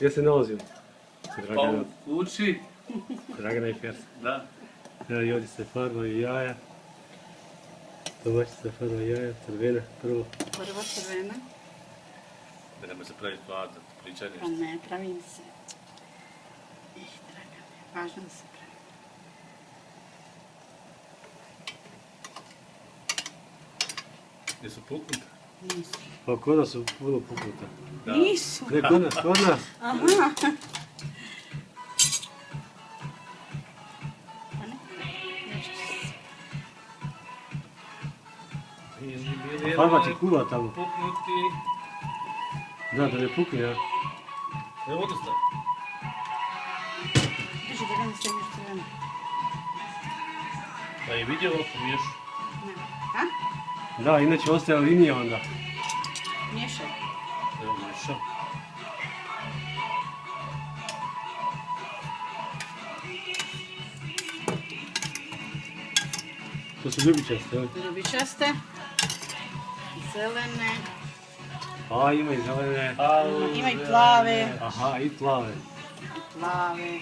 Gdje se nalazimo? Pa u kući. Dragana i Fersa. Da. Evo i ovdje se farbaju jaja. Domaćica farba jaja, crvena prvo. Prva crvena. Da nemoj se praviti vlada, pričaj Pa nešto. ne, pravim se. Dragane, važno da se pravi. Jesu puknute? Nisu. Pa kod nas su puno puknuta. Da. Nisu. Ne, kod nas, kod nas. Aha. Pa ne, nešto se. Farba će kuva tamo. Puknuti. Da, da ne pukne, ja. Ne vodu stav. Drži, Dragane, sve nešto crveno. Pa je vidio ovo pomiješ. Ne. A? Da, inače ostaje linija onda. Miješaj. Evo miješam. To su ljubičaste, jel? Ljubičaste. Zelene. A, ima i zelene. Ima i plave. Aha, i plave. Plave.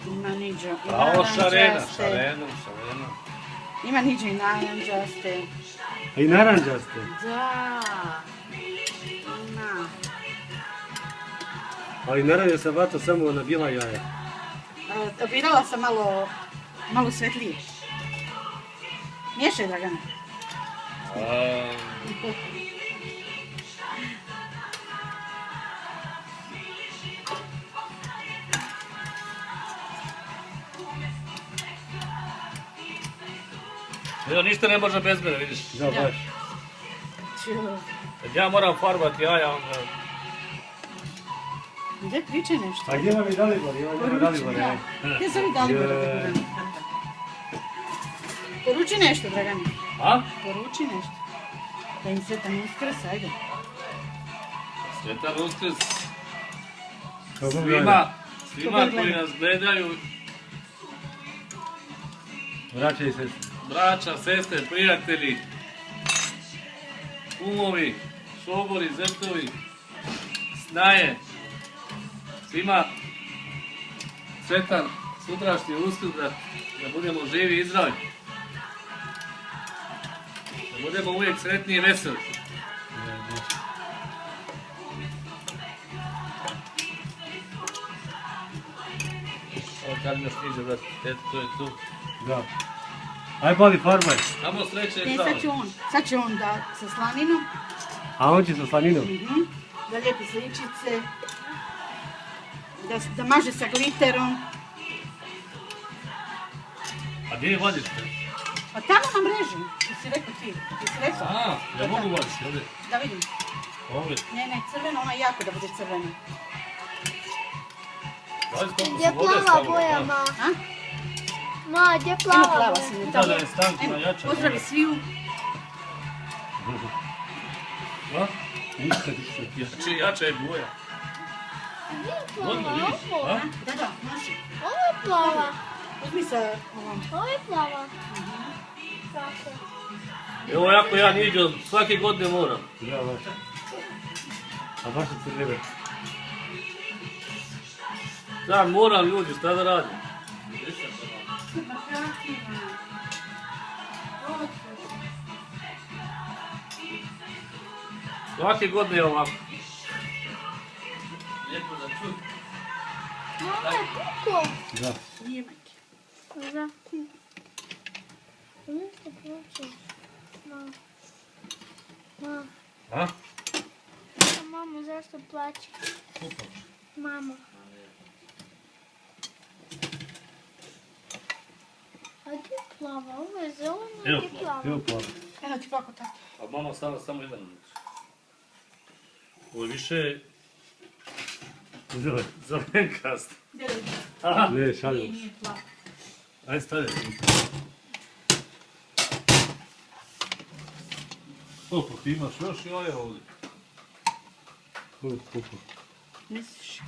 Ima niđo i A ovo šarena, naranđaste. šarena. Ima niđo i naranđaste. A i naranđaste. Da. Ima. Ali naranđa sam vatao samo na bijela jaja. Birala sam malo svetlije. Miješaj, Dragane. Evo ništa ne može bez mene, vidiš. Da, baš. Kad ja moram farbati jaja, onda... Gdje pričaj nešto? A gdje vam je Dalibor? Ima Dalibor, Da. Gdje sam i Dalibor? Poruči nešto, Dragane. A? Poruči nešto. Da im sretan Uskrs, ajde. Sretan Uskrs Kako svima koji nas gledaju, Braća i sestre. braća, sestre, prijatelji, kumovi, šogori, zetovi, snaje, svima sretan sutrašnji Uskrs da budemo živi i zdravi. Da budemo uvijek sretni i veseli. Ovo kad mi još niže, brate, eto, to je tu. Da. Aj pali farbaj. Samo sreće i Ne, zdravlje. sad će on da sa slaninom, A on će sa slaninom. da lijepi sličice, da maže sa gliterom. A gdje je vadiš? A tamo na mreži, ti si rekao ti, ti si rekao. A, ja mogu vaditi, ovdje. Da vidim. Ovdje. Ne, crveno, ona jako da bude crveno. Vazi koliko Gdje su vode plava stavili, boja, da. ma? A? Ma, gdje Ima plava plava boja? si mi Da, tamo. da je stankina jača. Pozdravi sviju. A? Ništa, ništa. Znači, jača je boja. Vodno, vidiš? A? Da, nosi. Ovo je plava. Uzmi sa ovom. Ovo je plava. Kako? Evo jako ja niđo, svake godine moram. Da, baš. A baš je crvena. Da, moram ljudi, šta da radim? Svake godine je ovako. Lijepo da čuti. Ovo je puko. Da. Nije majke. Da. Ništa plaće. Ma. A? Mamo, zašto plaće? Mamo. A gdje je plava? Ovo je zeleno, Evo gdje je plava? Evo plava. Eno ti pako tako. A mama stavila samo jedan unutra. Ovo je više Zelen. zelenkast. Gdje je? Aha, Ne, šalim se. Nije plavo. ajde stavljaj. Opa, ti imaš još jaja ovdje. Misliš?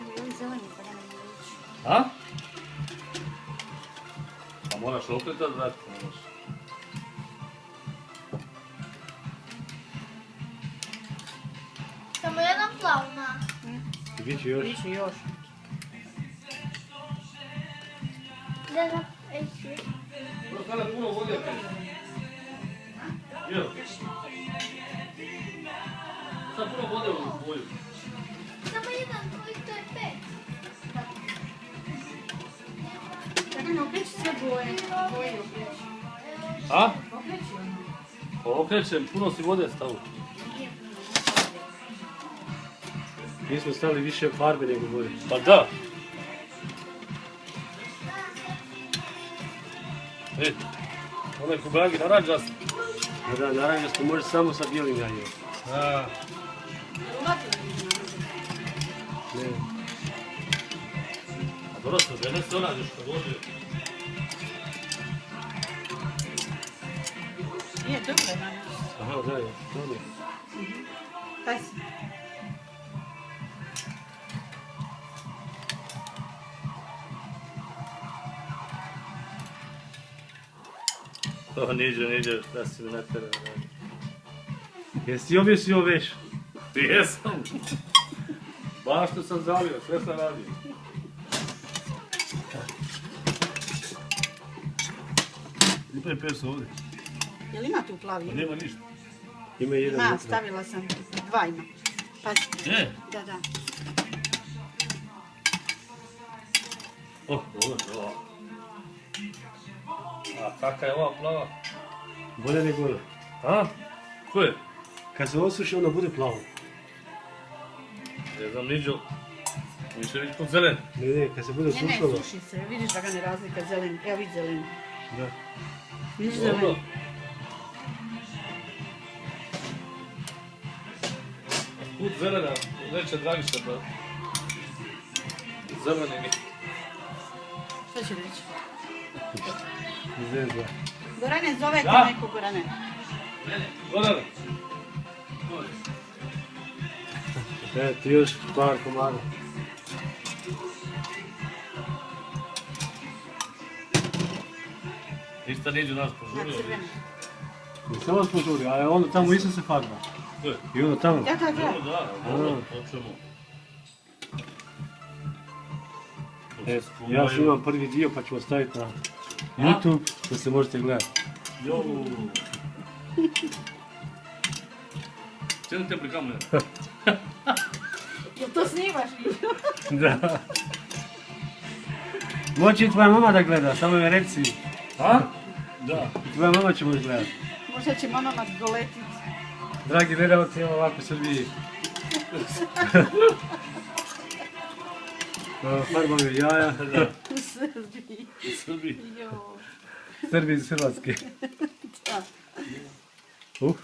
Ovo je zeleni, pa da ne mogu ići. A? Pa moraš okretat, brate, moraš. Samo jedan plav, ma. I bit će još. Biće još. Da, da, eći. Sada puno vode piješ. Jel? Sada puno vode u boju. Samo jedan, koji to je 5. Čekaj, ne okreći sve boje. Boje okreći. A? Okreći ono. Pa okrećem, puno si vode stavu. Mi smo stavili više farbe nego boje. Pa da. E, onaj kubragi naranđast. Da, naranđasto može samo sa bijelim jajima. A, Ne. a dobro se žene se onađeš kad dođe. Nije, dobro je danas. Aha, da je, dobro. Taj si. To niđe, da si me natjerao. Jesi objesio veš? Jesam. Baš što sam zavio, sve sam radio. Lijepo je pes ovdje. Jel ima tu plavi? Pa nema ništa. Ima jedan Ma, unutra. stavila sam. Dva ima. Pazi. E? Da, da. Oh, dobro. A kakva je ova plava? Bolje nego ono. A? Ko je? Kad se osuši, onda bude plavo. Ne znam, niđo. Više vidi kod zelen. Ne, kad se bude Ne, ne, sušilo. suši se. Vidiš da ga ne razlika zelen. Evo vidi zelen. Da. Vidiš Dobro. zelen. Kud zelena, neće Dragiša da... Zeleni mi. Šta će reći? Zezda. Gorane, zove te Da. neko Gorane. Goran. E, ti još par komada. Ništa niđu nas Na požurio. crvene. Ne samo smo žuri, a onda tamo isto se farba. Ko je? I onda tamo. Da, da, da. Dobro, da, dobro, hoćemo. E, ja snimam prvi dio pa ću ostaviti na YouTube da se možete gledati. Jo. Cijeli te prikamne. Jel to snimaš? Da. Moći i tvoja mama da gleda, samo je reci. A? Da. I tvoja mama će moći gledati. Možda će mama mat goletit. Dragi gledalci, evo ovako u Srbiji. Farbaju jaja. U Srbiji. Srbi. Jo. Srbi iz Hrvatske. Da. Uh.